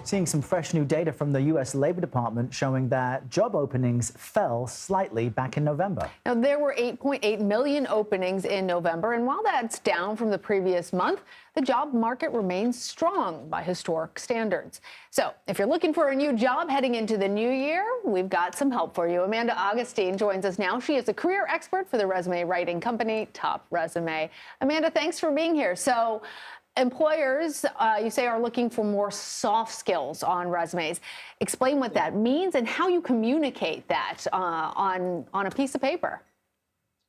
Seeing some fresh new data from the U.S. Labor Department showing that job openings fell slightly back in November. Now, there were 8.8 million openings in November, and while that's down from the previous month, the job market remains strong by historic standards. So if you're looking for a new job heading into the new year, we've got some help for you. Amanda Augustine joins us now. She is a career expert for the resume writing company TopResume. Amanda, thanks for being here. So employers, you say, are looking for more soft skills on resumes. Explain what that means and how you communicate that on a piece of paper.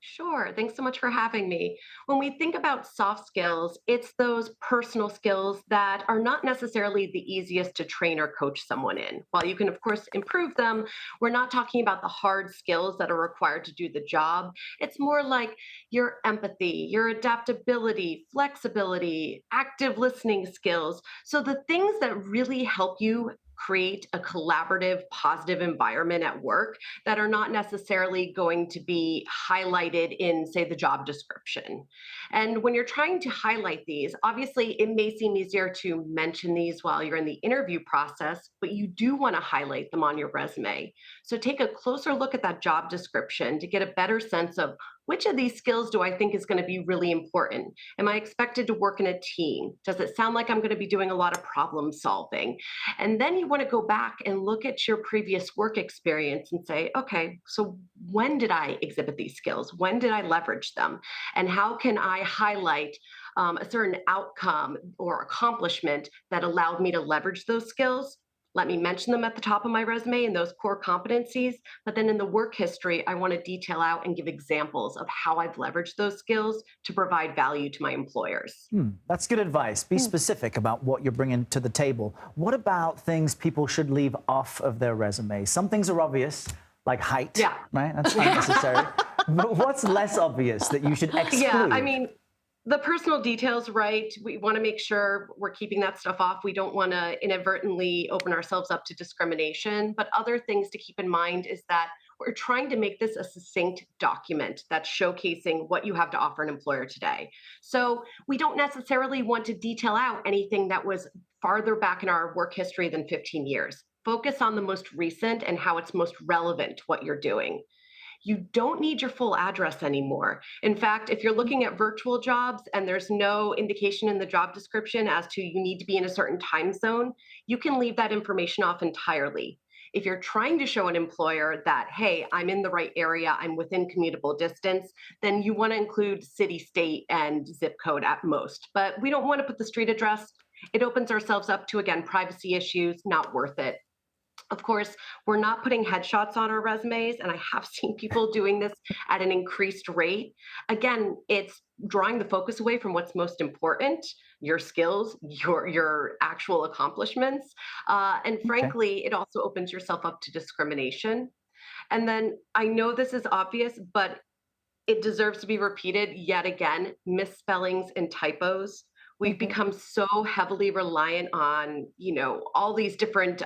Sure. Thanks so much for having me. When we think about soft skills, it's those personal skills that are not necessarily the easiest to train or coach someone in. While you can, of course, improve them, we're not talking about the hard skills that are required to do the job. It's more like your empathy, your adaptability, flexibility, active listening skills. So the things that really help you create a collaborative, positive environment at work that are not necessarily going to be highlighted in, say, the job description. And when you're trying to highlight these, obviously it may seem easier to mention these while you're in the interview process, but you do want to highlight them on your resume. So take a closer look at that job description to get a better sense of which of these skills do I think is going to be really important? Am I expected to work in a team? Does it sound like I'm going to be doing a lot of problem solving? And then you want to go back and look at your previous work experience and say, okay, so when did I exhibit these skills? When did I leverage them? And how can I highlight a certain outcome or accomplishment that allowed me to leverage those skills? Let me mention them at the top of my resume and those core competencies. But then in the work history, I want to detail out and give examples of how I've leveraged those skills to provide value to my employers. That's good advice. Be specific about what you're bringing to the table. What about things people should leave off of their resume? Some things are obvious, like height, right? That's unnecessary. But what's less obvious that you should exclude? Yeah, I mean, the personal details, right? We want to make sure we're keeping that stuff off. We don't want to inadvertently open ourselves up to discrimination. But other things to keep in mind is that we're trying to make this a succinct document that's showcasing what you have to offer an employer today. So we don't necessarily want to detail out anything that was farther back in our work history than 15 years. Focus on the most recent and how it's most relevant to what you're doing. You don't need your full address anymore. In fact, if you're looking at virtual jobs and there's no indication in the job description as to you need to be in a certain time zone, you can leave that information off entirely. If you're trying to show an employer that, hey, I'm in the right area, I'm within commutable distance, then you want to include city, state, and zip code at most. But we don't want to put the street address. It opens ourselves up to, again, privacy issues, not worth it. Of course, we're not putting headshots on our resumes, and I have seen people doing this at an increased rate. Again, it's drawing the focus away from what's most important, your skills, your actual accomplishments. And frankly, it also opens yourself up to discrimination. And then I know this is obvious, but it deserves to be repeated yet again, misspellings and typos. We've become so heavily reliant on, all these different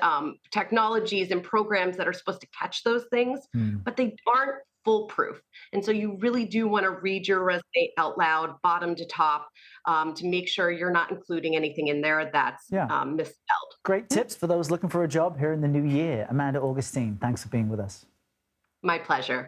technologies and programs that are supposed to catch those things, but they aren't foolproof. And so you really do want to read your resume out loud, bottom to top, to make sure you're not including anything in there that's misspelled. Great tips for those looking for a job here in the new year. Amanda Augustine, thanks for being with us. My pleasure.